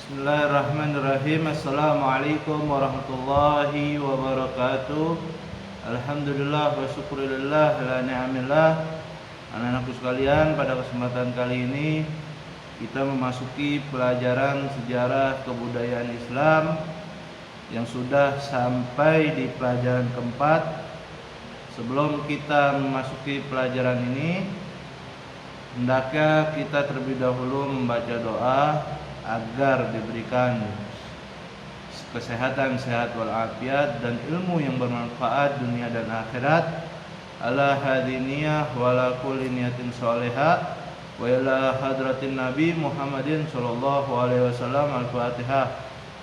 Bismillahirrahmanirrahim. Assalamualaikum warahmatullahi wabarakatuh. Alhamdulillah wa syukurillah la ni'amillah. Anak-anakku sekalian, pada kesempatan kali ini kita memasuki pelajaran sejarah kebudayaan Islam yang sudah sampai di pelajaran keempat. Sebelum kita memasuki pelajaran ini, hendaknya kita terlebih dahulu membaca doa agar diberikan kesehatan, sehat walafiat dan ilmu yang bermanfaat dunia dan akhirat. Ala hadiniyah wa la kulli niyatin shalihah wa ila hadratin nabi Muhammadin sallallahu alaihi wasallam. Al-Fatihah.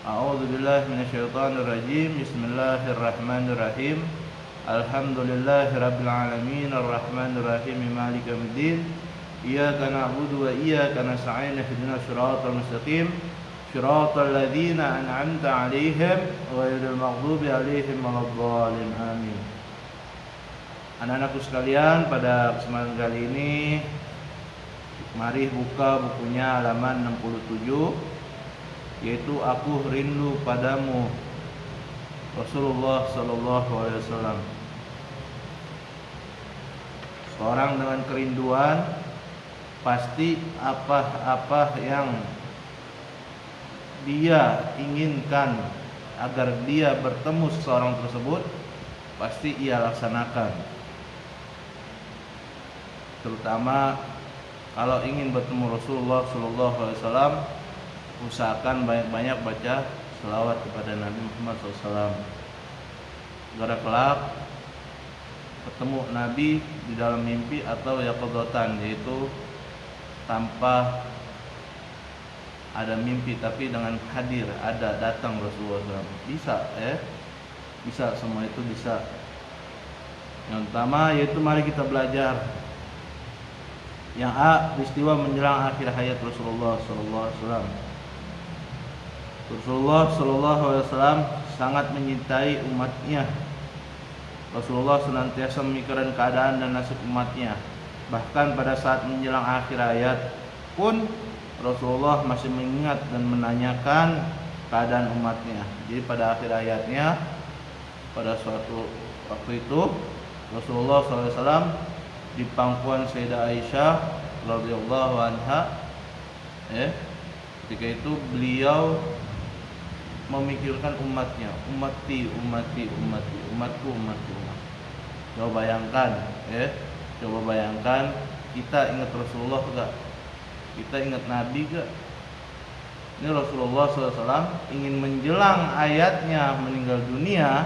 A'udzu billahi minasyaitonir rajim. Bismillahirrahmanirrahim. Alhamdulillahirabbil alamin arrahmanir rahim maliki yaumiddin. Iyyaka na'budu wa iyyaka nasta'in ihdinas siratal mustaqim siratal ladzina an'amta 'alaihim ghairil maghdubi 'alaihim waladdallin. Amin. Anak-anakku sekalian, pada kesempatan kali ini mari buka bukunya halaman 67, yaitu Aku Rindu Padamu, Rasulullah sallallahu alaihi wasallam. Seorang dengan kerinduan pasti apa-apa yang dia inginkan agar dia bertemu seseorang tersebut pasti ia laksanakan. Terutama kalau ingin bertemu Rasulullah sallallahu alaihi wasallam, usahakan banyak-banyak baca selawat kepada Nabi Muhammad SAW. Agar kelak bertemu Nabi di dalam mimpi atau yaqadzatan, yaitu tanpa ada mimpi tapi dengan hadir, ada datang Rasulullah SAW. Bisa semua itu bisa. Yang pertama yaitu mari kita belajar. Yang A, peristiwa menjelang akhir hayat Rasulullah SAW. Rasulullah SAW sangat mencintai umatnya. Rasulullah senantiasa memikirkan keadaan dan nasib umatnya. Bahkan pada saat menjelang akhir hayat pun Rasulullah masih mengingat dan menanyakan keadaan umatnya. Jadi pada akhir hayatnya, pada suatu waktu itu Rasulullah SAW di pangkuan Sayyidah Aisyah radhiyallahu anha, ketika itu beliau memikirkan umatnya, umatku. Coba bayangkan, kita ingat Rasulullah gak? Kita ingat Nabi gak? Ini Rasulullah SAW ingin menjelang ayatnya meninggal dunia,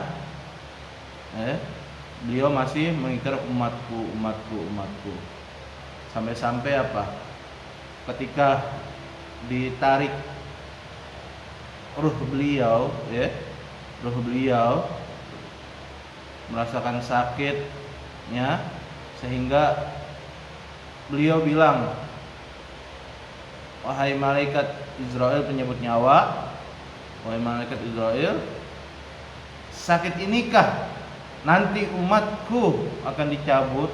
beliau masih mengikir umatku. Sampai-sampai apa? Ketika ditarik ruh beliau merasakan sakitnya, sehingga beliau bilang, wahai malaikat Israel penyebut nyawa, wahai malaikat Israel, sakit inikah nanti umatku akan dicabut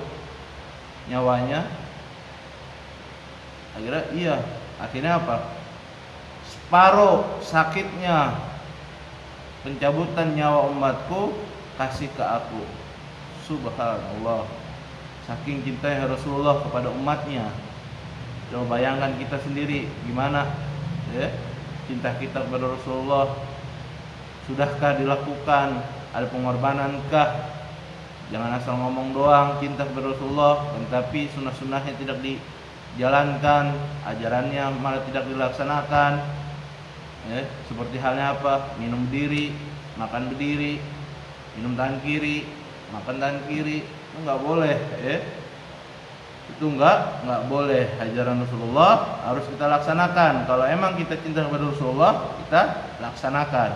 nyawanya? Akhirnya iya. Akhirnya apa? Separuh sakitnya pencabutan nyawa umatku kasih ke aku. Subhanallah. Saking cintanya Rasulullah kepada umatnya. Coba bayangkan kita sendiri gimana cinta kita kepada Rasulullah. Sudahkah dilakukan? Ada pengorbanankah? Jangan asal ngomong doang cinta kepada Rasulullah, tapi sunnah-sunnahnya tidak dijalankan, ajarannya malah tidak dilaksanakan. Seperti halnya apa? Minum berdiri, makan berdiri, minum tangan kiri, makan tangan kiri. Enggak boleh, itu enggak boleh. Ajaran Rasulullah harus kita laksanakan. Kalau emang kita cinta kepada Rasulullah, kita laksanakan.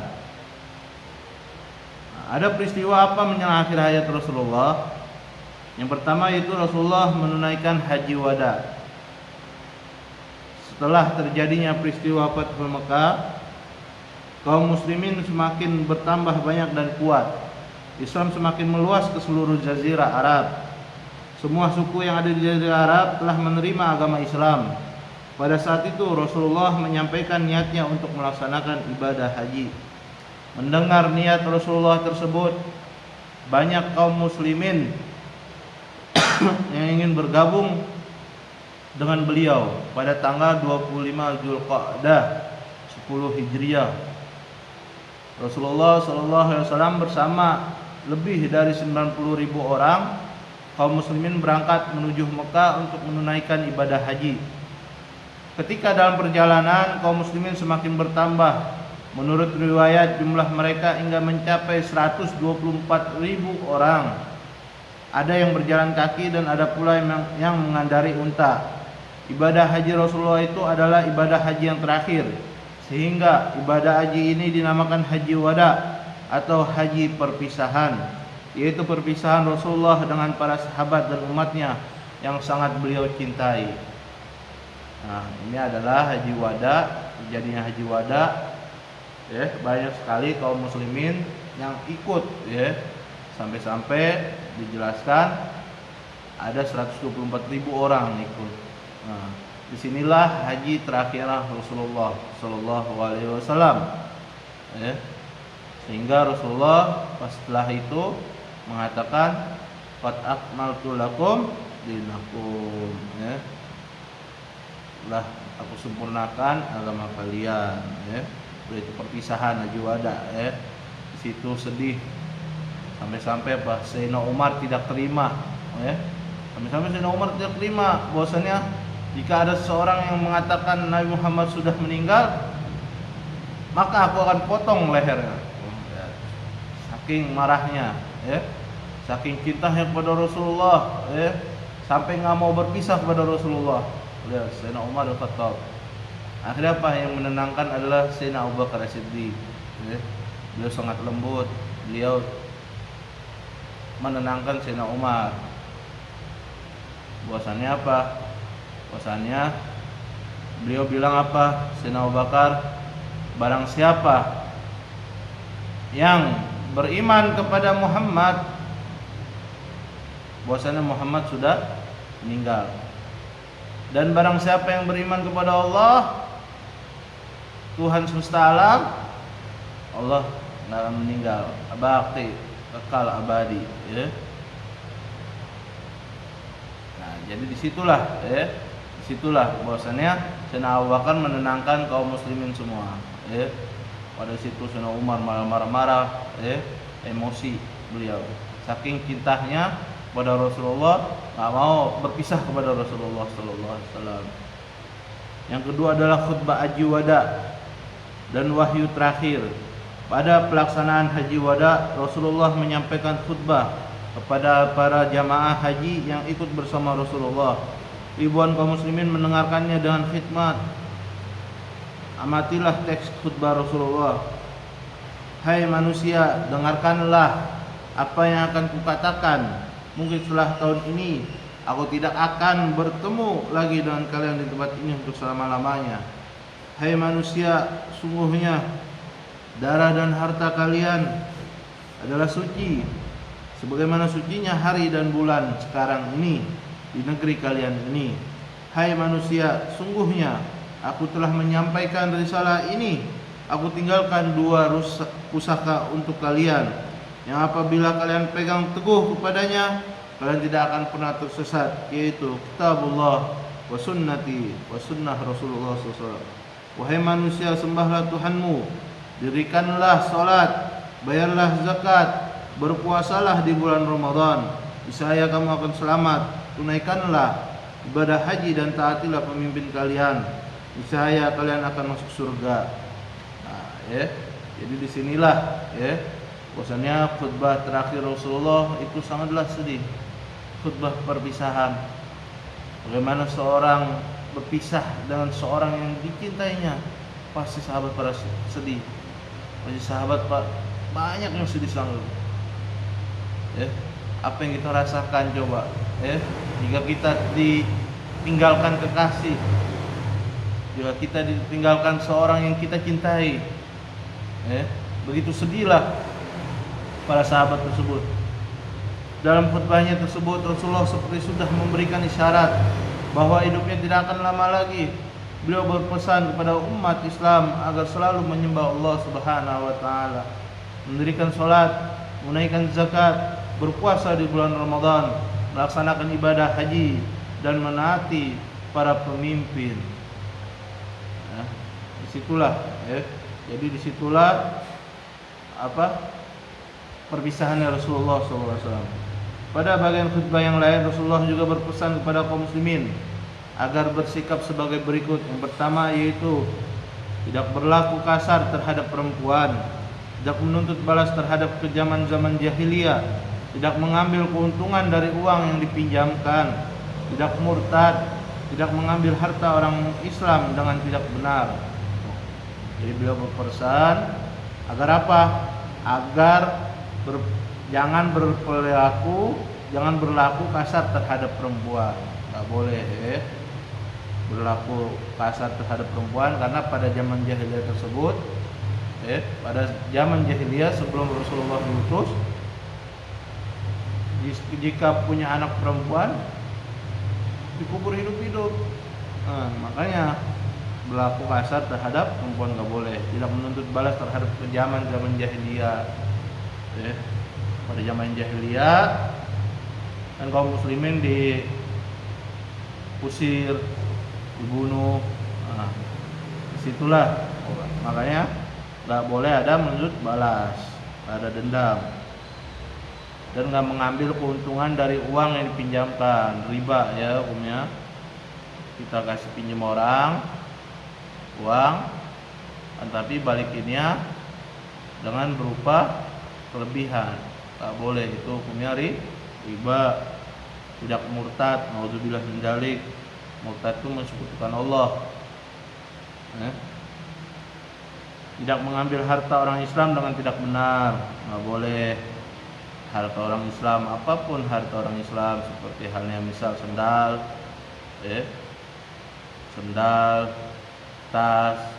Ada peristiwa apa menjelang akhir hayat Rasulullah? Yang pertama yaitu Rasulullah menunaikan haji wada. Setelah terjadinya peristiwa Fathul Mekah, kaum muslimin semakin bertambah banyak dan kuat. Islam semakin meluas ke seluruh jazirah Arab. Semua suku yang ada di jazirah Arab telah menerima agama Islam. Pada saat itu Rasulullah menyampaikan niatnya untuk melaksanakan ibadah haji. Mendengar niat Rasulullah tersebut, banyak kaum muslimin yang ingin bergabung dengan beliau pada tanggal 25 Zulqa'dah 10 Hijriah. Rasulullah SAW bersama lebih dari 90.000 orang kaum muslimin berangkat menuju Mekah untuk menunaikan ibadah haji. Ketika dalam perjalanan kaum muslimin semakin bertambah. Menurut riwayat jumlah mereka hingga mencapai 124.000 orang. Ada yang berjalan kaki dan ada pula yang mengandari unta. Ibadah haji Rasulullah itu adalah ibadah haji yang terakhir, sehingga ibadah haji ini dinamakan haji wada atau haji perpisahan, yaitu perpisahan Rasulullah dengan para sahabat dan umatnya yang sangat beliau cintai. Nah, ini adalah haji wada. Jadinya haji wada, ya, banyak sekali kaum muslimin yang ikut, ya, sampai-sampai dijelaskan ada 124.000 orang ikut. Nah, disinilah haji terakhir Rasulullah Sallallahu Alaihi Wasallam, ya. Sehingga Rasulullah setelah itu mengatakan qad akmaltu lakum dinakum, ya, telah aku sempurnakan agama kalian, ya. Itu perpisahan haji wada, ya. Di situ sedih sampai-sampai Sayyidina Umar tidak terima, ya. Sampai-sampai Sayyidina Umar tidak terima bahwasanya jika ada seorang yang mengatakan Nabi Muhammad sudah meninggal, maka aku akan potong lehernya. Saking marahnya, ya. Saking cintanya kepada Rasulullah, ya. Sampai nggak mau berpisah kepada Rasulullah. Lihat Sayyidina Umar Al-Khattab. Akhirnya apa yang menenangkan adalah Sayyidina Abu Bakar As-Siddiq, ya. Beliau sangat lembut, beliau menenangkan Sayyidina Umar. Bahwasannya apa? Bahwasannya beliau bilang apa? Sayyidina Abu Bakar, barang siapa yang beriman kepada Muhammad, bahwasannya Muhammad sudah meninggal. Dan barang siapa yang beriman kepada Allah, Tuhan semesta alam, Allah tidak akan meninggal, baqi, kekal abadi, ya. Nah, jadi disitulah, ya, disitulah bahwasannya Sayyidina Abu Bakar menenangkan kaum muslimin semua, ya. Pada situ Sayyidina Umar marah-marah, ya, emosi beliau, saking cintanya kepada Rasulullah, nggak mau berpisah kepada Rasulullah Sallallahu Alaihi Wasallam. Yang kedua adalah khutbah haji wada dan wahyu terakhir. Pada pelaksanaan haji wada, Rasulullah menyampaikan khutbah kepada para jamaah haji yang ikut bersama Rasulullah. Ribuan kaum muslimin mendengarkannya dengan khidmat. Amatilah teks khutbah Rasulullah. Hai manusia, dengarkanlah apa yang akan kukatakan. Mungkin setelah tahun ini aku tidak akan bertemu lagi dengan kalian di tempat ini untuk selama-lamanya. Hai manusia, sungguhnya darah dan harta kalian adalah suci, sebagaimana sucinya hari dan bulan sekarang ini di negeri kalian ini. Hai manusia, sungguhnya aku telah menyampaikan risalah ini. Aku tinggalkan dua pusaka untuk kalian, yang apabila kalian pegang teguh kepadanya, kalian tidak akan pernah tersesat, yaitu kitabullah wa sunnati wa sunnah Rasulullah SAW. Wahai manusia, sembahlah Tuhanmu, dirikanlah salat, bayarlah zakat, berpuasalah di bulan Ramadan. Niscaya kamu akan selamat. Tunaikanlah ibadah haji dan taatilah pemimpin kalian. Niscaya kalian akan masuk surga. Nah, ya. Jadi disinilah, ya, bahwasanya khutbah terakhir Rasulullah itu sangatlah sedih. Khutbah perpisahan. Bagaimana seorang berpisah dengan seorang yang dicintainya, pasti sahabat pada sedih. Pasti sahabat banyak yang sedih selalu. Ya, apa yang kita rasakan coba, ya, jika kita ditinggalkan kekasih, jika kita ditinggalkan seorang yang kita cintai, ya, begitu sedihlah para sahabat tersebut. Dalam khutbahnya tersebut Rasulullah seperti sudah memberikan isyarat bahwa hidupnya tidak akan lama lagi. beliau berpesan kepada umat Islam agar selalu menyembah Allah Subhanahu wa taala, mendirikan salat, menunaikan zakat, berpuasa di bulan Ramadan, melaksanakan ibadah haji dan menaati para pemimpin. Nah, disitulah jadi disitulah perpisahannya Rasulullah SAW. Pada bagian khutbah yang lain, Rasulullah juga berpesan kepada kaum muslimin agar bersikap sebagai berikut. Yang pertama yaitu tidak berlaku kasar terhadap perempuan, tidak menuntut balas terhadap kejaman zaman jahiliyah, tidak mengambil keuntungan dari uang yang dipinjamkan, tidak murtad, tidak mengambil harta orang Islam dengan tidak benar. Jadi beliau berpesan agar apa? Agar jangan berlaku kasar terhadap perempuan. Tidak boleh berlaku kasar terhadap perempuan, karena pada zaman jahiliyah tersebut, pada zaman jahiliyah sebelum Rasulullah diutus, jika punya anak perempuan dikubur hidup-hidup. Makanya berlaku kasar terhadap perempuan nggak boleh, tidak menuntut balas terhadap kejaman zaman jahiliyah. Pada zaman jahiliyah kan kaum muslimin diusir, dibunuh. Disitulah makanya nggak boleh ada menuntut balas, ada dendam, dan nggak mengambil keuntungan dari uang yang dipinjamkan. Riba ya hukumnya, kita kasih pinjam orang uang, tapi balikinnya dengan berupa kelebihan. Tak boleh, itu hukumnya riba. Tidak murtad, naudzubillah min dzalik. Murtad itu mensekutukan Allah. Tidak mengambil harta orang Islam dengan tidak benar, nggak boleh. Harta orang Islam, apapun harta orang Islam, seperti halnya misal sendal, tas,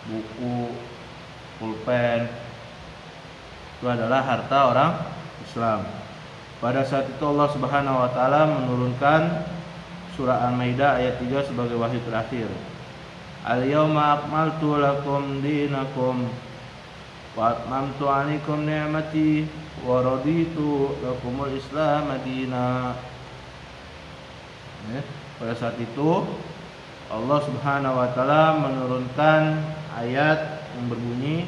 buku, pulpen, itu adalah harta orang Islam. Pada saat itu Allah Subhanahu wa taala menurunkan surah Al-Maidah ayat 3 sebagai wahyu terakhir. Al-yauma akmaltu lakum dinakum wa atmamtu 'alaikum ni'mati wa raditu lakumul Islam madina. Pada saat itu Allah Subhanahu wa taala menurunkan ayat yang berbunyi,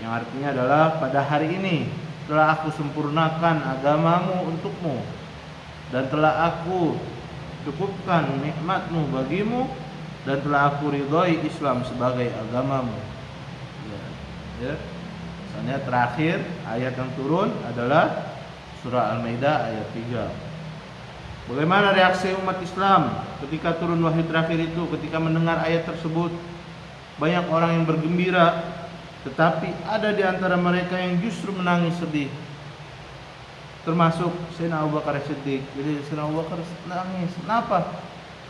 yang artinya adalah, pada hari ini telah aku sempurnakan agamamu untukmu, dan telah aku cukupkan nikmatmu bagimu, dan telah aku ridhoi Islam sebagai agamamu. Misalnya terakhir ayat yang turun adalah surah Al-Maidah ayat 3. Bagaimana reaksi umat Islam ketika turun wahyu terakhir itu? Ketika mendengar ayat tersebut, banyak orang yang bergembira, tetapi ada di antara mereka yang justru menangis sedih, termasuk Sayyidina Abu Bakar Siddiq. Jadi Sayyidina Abu Bakar nangis. Kenapa?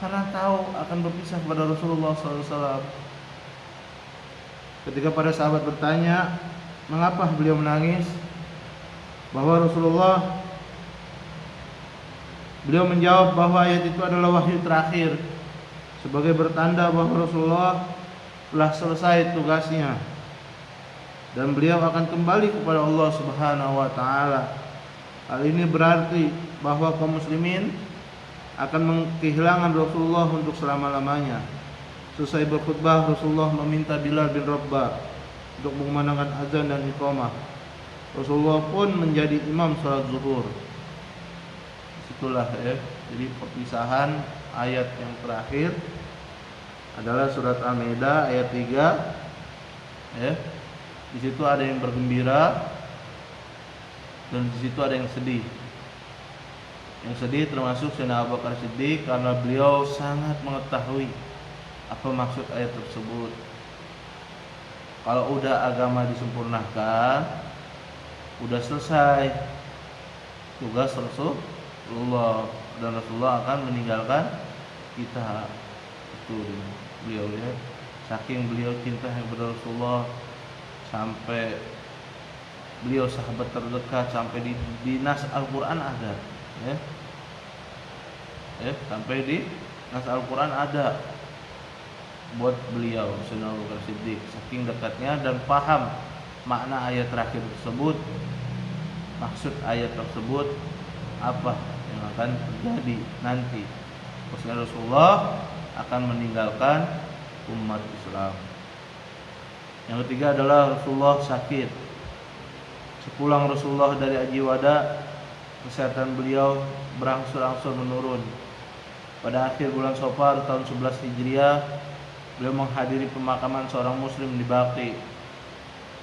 Karena tahu akan berpisah kepada Rasulullah SAW. Ketika para sahabat bertanya mengapa beliau menangis, bahwa beliau menjawab bahwa ayat itu adalah wahyu terakhir, sebagai bertanda bahwa Rasulullah telah selesai tugasnya dan beliau akan kembali kepada Allah Subhanahu wa taala. Hal ini berarti bahwa kaum muslimin akan kehilangan Rasulullah untuk selama-lamanya. Selesai berkhutbah, Rasulullah meminta Bilal bin Rabah untuk mengumandangkan azan dan iqamah. Rasulullah pun menjadi imam salat zuhur. Itulah jadi perpisahan ayat yang terakhir adalah surat Al-Maidah ayat 3. Di situ ada yang bergembira dan di situ ada yang sedih. Yang sedih termasuk Sayyidina Abu Bakar Siddiq, karena beliau sangat mengetahui apa maksud ayat tersebut. Kalau udah agama disempurnakan, udah selesai tugas Rasulullah, dan Rasulullah akan meninggalkan kita. Itu beliau saking beliau cinta kepada Rasulullah, sampai beliau sahabat terdekat, sampai di nas Al-Quran ada, sampai di nas Al-Quran ada buat beliau Sayyidina Abu Bakar Siddiq, saking dekatnya dan paham makna ayat terakhir tersebut, maksud ayat tersebut, apa yang akan terjadi nanti bahwa Rasulullah akan meninggalkan umat Islam. Yang ketiga adalah Rasulullah sakit. Sepulang Rasulullah dari Haji Wada, kesehatan beliau berangsur-angsur menurun. Pada akhir bulan Safar tahun 11 Hijriah, beliau menghadiri pemakaman seorang muslim di Baqi.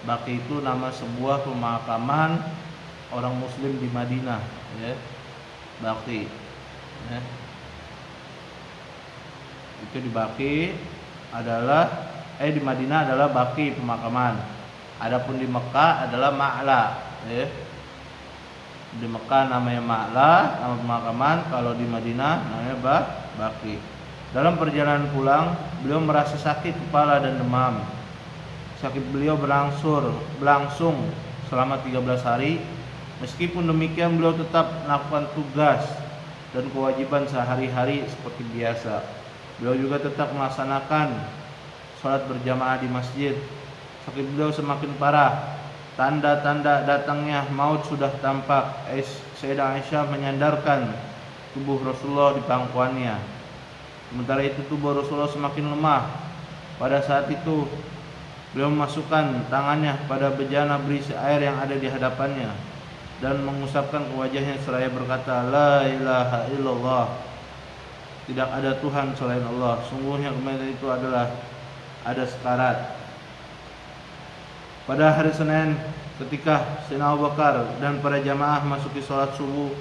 Baqi itu nama sebuah pemakaman orang muslim di Madinah, ya. Baqi, ya. Itu di Baqi adalah di Madinah adalah Baqi pemakaman. Adapun di Mekah adalah Ma'la, ya. Di Mekah namanya Ma'la, nama pemakaman. Kalau di Madinah namanya Baqi. Dalam perjalanan pulang, beliau merasa sakit kepala dan demam. Sakit beliau berlangsung selama 13 hari. Meskipun demikian, beliau tetap melakukan tugas dan kewajiban sehari-hari seperti biasa. Beliau juga tetap melaksanakan sholat berjamaah di masjid. Sakit beliau semakin parah. Tanda-tanda datangnya maut sudah tampak. Sayyidah Aisyah menyandarkan tubuh Rasulullah di pangkuannya. Sementara itu tubuh Rasulullah semakin lemah. Pada saat itu beliau memasukkan tangannya pada bejana berisi air yang ada di hadapannya dan mengusapkan ke wajahnya seraya berkata, La ilaha illallah, tidak ada Tuhan selain Allah. Sungguhnya kematian itu ada sekarat. Pada hari Senin, ketika Sayyidina Abu Bakar dan para jamaah masuki sholat subuh,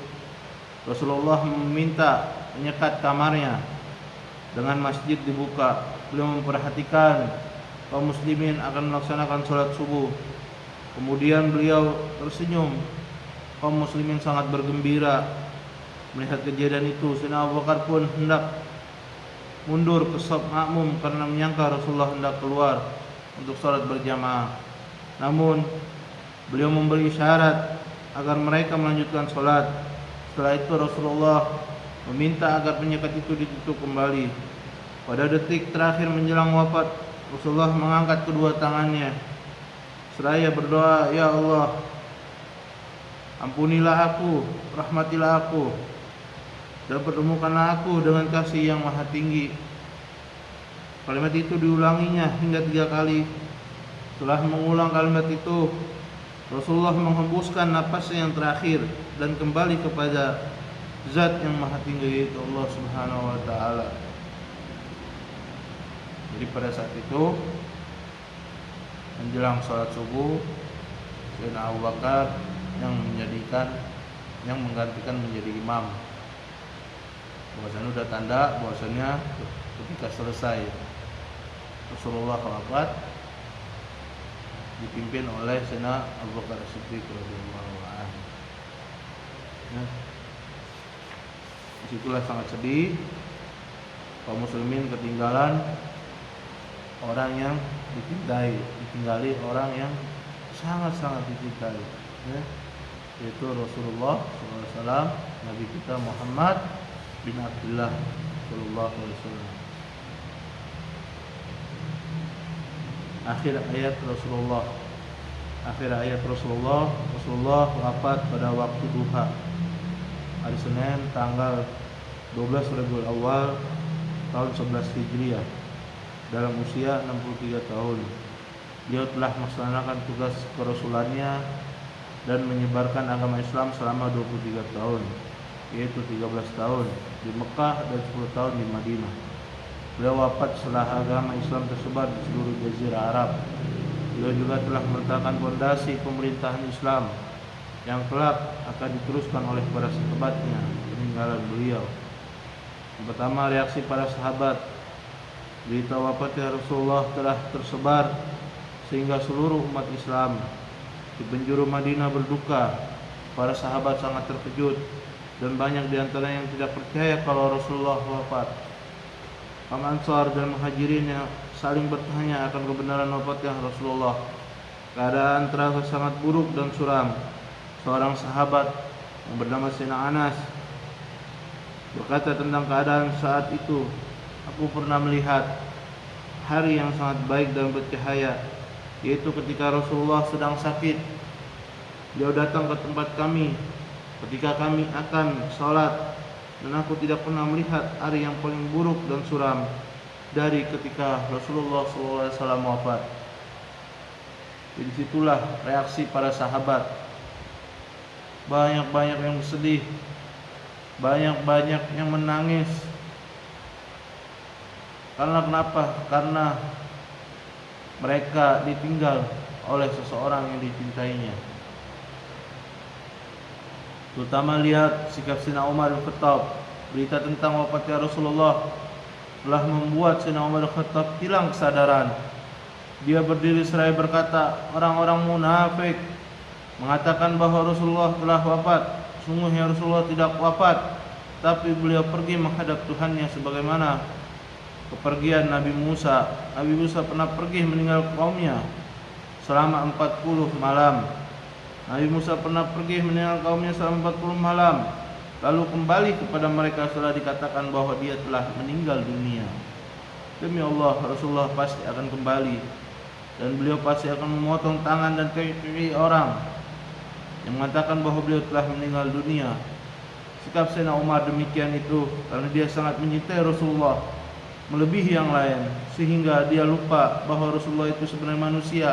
Rasulullah meminta menyekat kamarnya dengan masjid dibuka. Beliau memperhatikan kaum muslimin akan melaksanakan sholat subuh. Kemudian beliau tersenyum. Kaum muslimin sangat bergembira melihat kejadian itu. Sayyidina Abu Bakar pun hendak mundur ke shaf makmum karena menyangka Rasulullah hendak keluar untuk sholat berjamaah. Namun beliau memberi isyarat agar mereka melanjutkan sholat. Setelah itu Rasulullah meminta agar penyekat itu ditutup kembali. Pada detik terakhir menjelang wafat, Rasulullah mengangkat kedua tangannya seraya berdoa, Ya Allah, ampunilah aku, rahmatilah aku, dan pertemukanlah aku dengan kasih yang maha tinggi. Kalimat itu diulanginya hingga 3 kali. Setelah mengulang kalimat itu, Rasulullah menghembuskan napasnya yang terakhir dan kembali kepada Zat yang maha tinggi, yaitu Allah Subhanahu wa ta'ala. Jadi pada saat itu menjelang sholat subuh, Sayyidina Abu Bakar yang menggantikan menjadi imam. Bahwasanya sudah tanda bahwasanya ketika selesai Rasulullah wafat dipimpin oleh Sayyidina Abu Bakar Siddiq radhiyallahu anhu. Disitulah sangat sedih kaum muslimin ketinggalan orang yang ditinggali orang yang sangat-sangat dicintai, ya, yaitu Rasulullah SAW, Nabi kita Muhammad bin Abdullah Sallallahu Alaihi Wasallam. Akhir ayat Rasulullah wafat pada waktu duha hari Senin tanggal 12 Rabiul Awal tahun 11 Hijriah dalam usia 63 tahun. Beliau telah melaksanakan tugas kerasulannya dan menyebarkan agama Islam selama 23 tahun, yaitu 13 tahun di Mekah dan 10 tahun di Madinah. Beliau wafat setelah agama Islam tersebar di seluruh jazirah Arab. Beliau juga telah meletakkan fondasi pemerintahan Islam yang kelak akan diteruskan oleh para sahabatnya peninggalan beliau. Yang pertama, reaksi para sahabat. Berita wafatnya Rasulullah telah tersebar sehingga seluruh umat Islam di penjuru Madinah berduka. Para sahabat sangat terkejut dan banyak di antara yang tidak percaya kalau Rasulullah wafat. Kaum Ansar dan Muhajirin yang saling bertanya akan kebenaran wafatnya Rasulullah. Keadaan terasa sangat buruk dan suram. Seorang sahabat yang bernama Sayyidina Anas berkata tentang keadaan saat itu, aku pernah melihat hari yang sangat baik dan bercahaya, yaitu ketika Rasulullah sedang sakit. Beliau datang ke tempat kami ketika kami akan sholat, dan aku tidak pernah melihat hari yang paling buruk dan suram dari ketika Rasulullah SAW wafat. Jadi situlah reaksi para sahabat. Banyak-banyak yang sedih, banyak-banyak yang menangis. Karena kenapa? Karena mereka ditinggal oleh seseorang yang dicintainya. Terutama lihat sikap Sayyidina Umar bin Khattab. Berita tentang wafatnya Rasulullah telah membuat Sayyidina Umar bin Khattab hilang kesadaran. Dia berdiri seraya berkata, orang-orang munafik mengatakan bahwa Rasulullah telah wafat. Sungguhnya Rasulullah tidak wafat, tapi beliau pergi menghadap Tuhannya sebagaimana kepergian Nabi Musa. Nabi Musa pernah pergi meninggal kaumnya selama 40 malam. Nabi Musa pernah pergi meninggal kaumnya selama 40 malam, lalu kembali kepada mereka setelah dikatakan bahwa dia telah meninggal dunia. Demi Allah, Rasulullah pasti akan kembali, dan beliau pasti akan memotong tangan dan kaki orang yang mengatakan bahwa beliau telah meninggal dunia. Sikap Sayyidina Umar demikian itu karena dia sangat mencintai Rasulullah melebihi yang lain, sehingga dia lupa bahwa Rasulullah itu sebenarnya manusia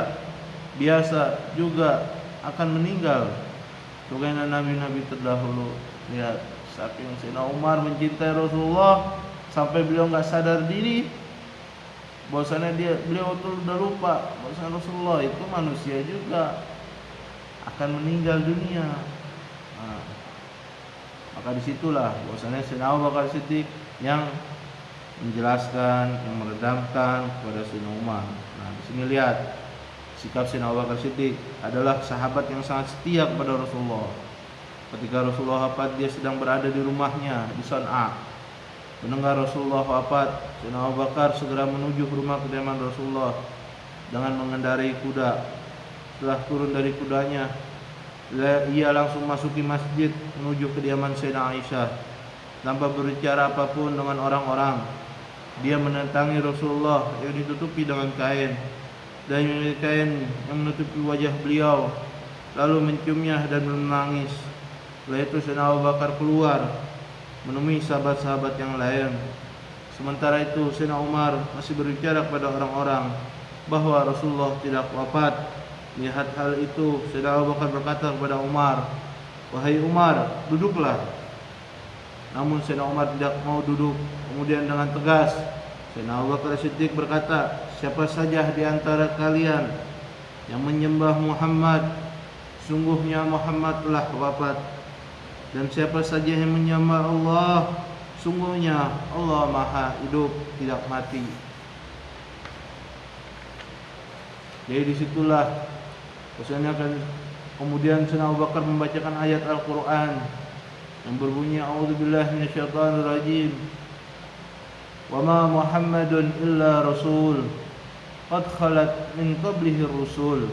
biasa juga akan meninggal sebagaimana nabi-nabi terdahulu. Lihat, saking Sayyidina Umar mencintai Rasulullah sampai beliau enggak sadar diri bahwasanya beliau sudah lupa bahwasanya Rasulullah itu manusia juga akan meninggal dunia. Maka disitulah bahwasanya Sayyidina Abu Bakar Siddiq yang menjelaskan, yang meredamkan kepada Sayyidina Umar. Di sini lihat sikap Sayyidina Abu Bakar Siddiq adalah sahabat yang sangat setia kepada Rasulullah. Ketika Rasulullah wafat, dia sedang berada di rumahnya di Son'a. Mendengar Rasulullah wafat, Sayyidina Abu Bakar segera menuju ke rumah kediaman Rasulullah dengan mengendarai kuda. Setelah turun dari kudanya, ia langsung masuki masjid menuju kediaman Sayyidah Aisyah tanpa berbicara apapun dengan orang-orang. Dia mendatangi Rasulullah yang ditutupi dengan kain, dan kain yang menutupi wajah beliau, lalu menciumnya dan menangis. Setelah itu Sayyidina Abu Bakar keluar menemui sahabat-sahabat yang lain. Sementara itu Sayyidina Umar masih berbicara kepada orang-orang bahwa Rasulullah tidak wafat. Lihat hal itu, Sayyidina Abu Bakar berkata kepada Umar, "Wahai Umar, duduklah." Namun Sayyidina Umar tidak mau duduk. Kemudian dengan tegas Sayyidina Abu Bakar Siddiq berkata, "Siapa saja di antara kalian yang menyembah Muhammad, sungguhnya Muhammad telah wafat. Dan siapa saja yang menyembah Allah, sungguhnya Allah Maha hidup, tidak mati." Jadi disitulah maksudnya kan kemudian Sayyidina Abu Bakar membacakan ayat Al-Quran yang berbunyi, "A'udzubillahi minasyaitonirrajim. Wa ma Muhammadun illa rasul qad khalat min qablihi rusul.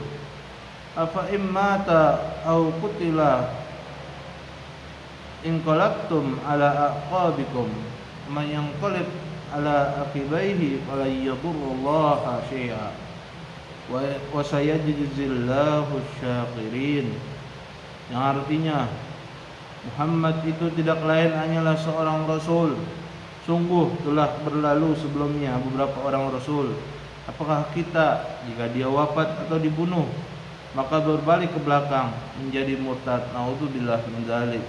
Afa immata aw qutila inqalabtum ala aqabikum. Man yanqalib ala aqibaihi fala yadurrullaha syai'a. Wa sayajzillahu syakirin." Yang artinya Muhammad itu tidak lain hanyalah seorang rasul. Sungguh telah berlalu sebelumnya beberapa orang rasul. Apakah kita jika dia wafat atau dibunuh maka berbalik ke belakang menjadi murtad? Naudzubillah min dzalik.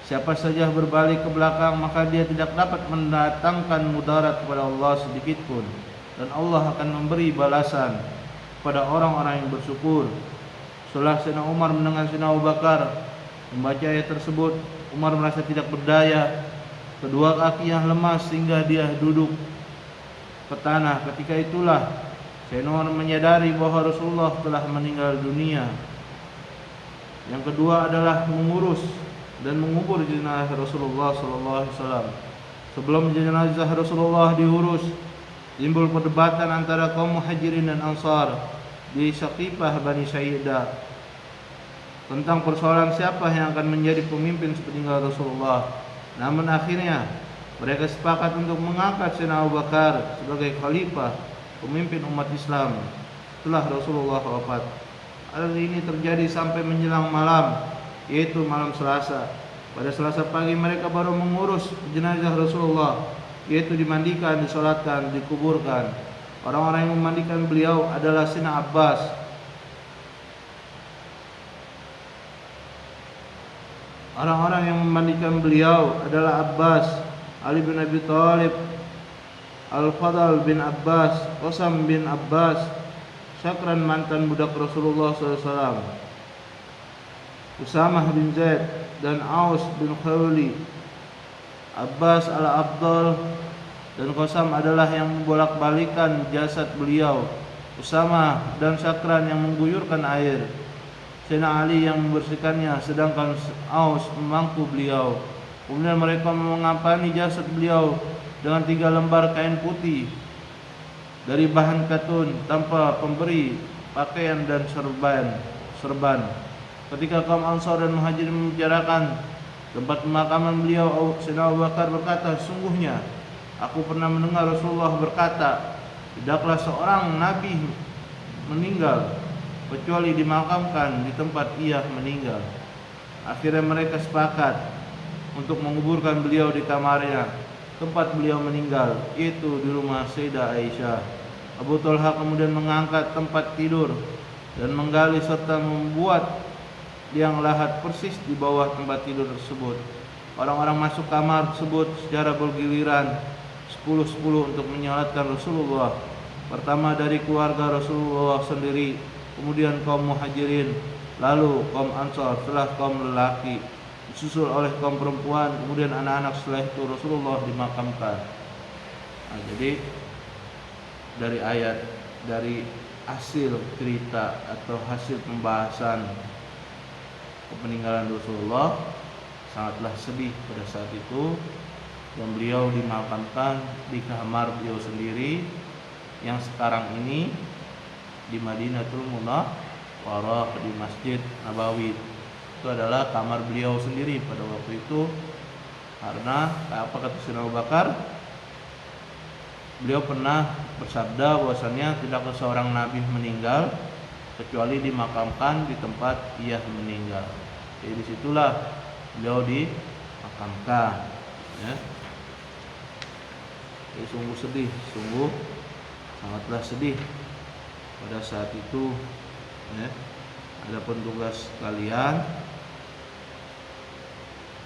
Siapa saja berbalik ke belakang maka dia tidak dapat mendatangkan mudarat kepada Allah sedikit pun, dan Allah akan memberi balasan kepada orang-orang yang bersyukur. Setelah Sayyidina Umar mendengar Sayyidina Abu Bakar membaca ayat tersebut, Umar merasa tidak berdaya. Kedua kaki yang lemas sehingga dia duduk ke tanah. Ketika itulah Sayyidina Umar menyadari bahwa Rasulullah telah meninggal dunia. Yang kedua adalah mengurus dan mengubur jenazah Rasulullah SAW. Sebelum jenazah Rasulullah diurus, timbul perdebatan antara kaum Muhajirin dan Ansar di Saqifah Bani Saidah tentang persoalan siapa yang akan menjadi pemimpin sepeninggal Rasulullah. Namun akhirnya Mereka sepakat untuk mengangkat Sayyidina Abu Bakar sebagai khalifah, pemimpin umat Islam setelah Rasulullah wafat. Hal ini terjadi sampai menjelang malam, yaitu malam Selasa. Pada Selasa pagi mereka baru mengurus jenazah Rasulullah, yaitu dimandikan, disolatkan, dikuburkan. Orang-orang yang memandikan beliau adalah Sayyidina Abbas, orang-orang yang memandikan beliau adalah Abbas, Ali bin Abi Thalib, Al-Fadl bin Abbas, Qasam bin Abbas, Syakran mantan budak Rasulullah SAW, Usamah bin Zaid, dan Aus bin Khawli. Abbas al-Abdal dan Qasam adalah yang membolak-balikan jasad beliau, Usamah dan Syakran yang mengguyurkan air, Sayyidina Ali yang membersihkannya, sedangkan Aus memangku beliau. Kemudian mereka mengampani jasad beliau dengan 3 lembar kain putih dari bahan katun tanpa pemberi pakaian dan serban. Ketika kaum Ansar dan Muhajirin membicarakan tempat pemakaman beliau, Sayyidina Abu Bakar berkata, "Sungguhnya aku pernah mendengar Rasulullah berkata, tidaklah seorang nabi meninggal kecuali dimakamkan di tempat ia meninggal." Akhirnya mereka sepakat untuk menguburkan beliau di kamarnya, tempat beliau meninggal, yaitu di rumah Sayyidah Aisyah. Abu Talha kemudian mengangkat tempat tidur dan menggali serta membuat liang lahat persis di bawah tempat tidur tersebut. Orang-orang masuk kamar tersebut secara bergiliran 10-10 untuk menyolatkan Rasulullah. Pertama dari keluarga Rasulullah sendiri, kemudian kaum Muhajirin, lalu kaum Ansar, setelah kaum lelaki, disusul oleh kaum perempuan, kemudian anak-anak. Setelah itu Rasulullah dimakamkan. Nah, jadi dari hasil cerita atau hasil pembahasan peninggalan Rasulullah, sangatlah sedih pada saat itu, dan beliau dimakamkan di kamar beliau sendiri yang sekarang ini di Madinatul Munawwarah, di Masjid Nabawi. Itu adalah kamar beliau sendiri pada waktu itu, karena apa kata Sayyidina Abu Bakar, beliau pernah bersabda bahwasannya tidaklah seorang nabi meninggal kecuali dimakamkan di tempat ia meninggal. Jadi disitulah beliau dimakamkan, ya. Jadi sungguh sedih, sungguh sangatlah sedih pada saat itu, ya. Adapun tugas kalian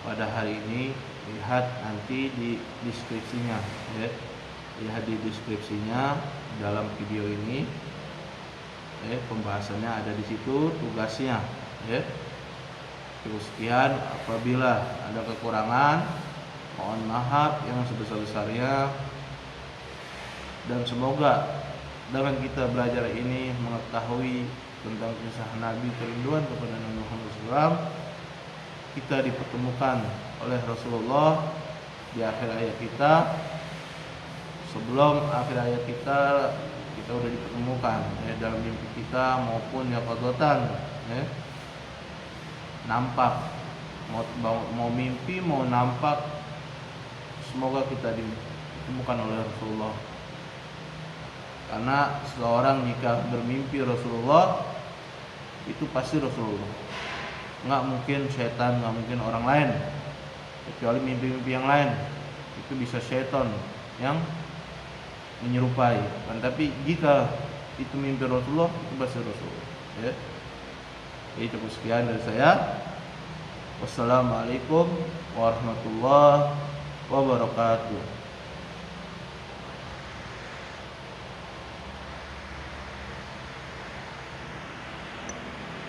pada hari ini, lihat nanti di deskripsinya, ya. Lihat di deskripsinya dalam video ini, pembahasannya ada di situ, tugasnya, ya. Cukup sekian. Apabila ada kekurangan, mohon maaf yang sebesar-besarnya, dan semoga dengan kita belajar ini mengetahui tentang kisah Nabi, kerinduan kepada Nabi Muhammad SAW, kita dipertemukan oleh Rasulullah di akhir hayat kita. Sebelum akhir hayat kita udah dipertemukan, dalam mimpi kita maupun yaqadzatan, nampak, mau mimpi mau nampak, semoga kita ditemukan oleh Rasulullah. Karena seorang jika bermimpi Rasulullah, itu pasti Rasulullah. Nggak mungkin setan, nggak mungkin orang lain, kecuali mimpi-mimpi yang lain itu bisa setan yang menyerupai. Tapi jika itu mimpi Rasulullah, itu pasti Rasulullah, ya. Jadi cukup sekian dari saya. Wassalamualaikum warahmatullahi wabarakatuh.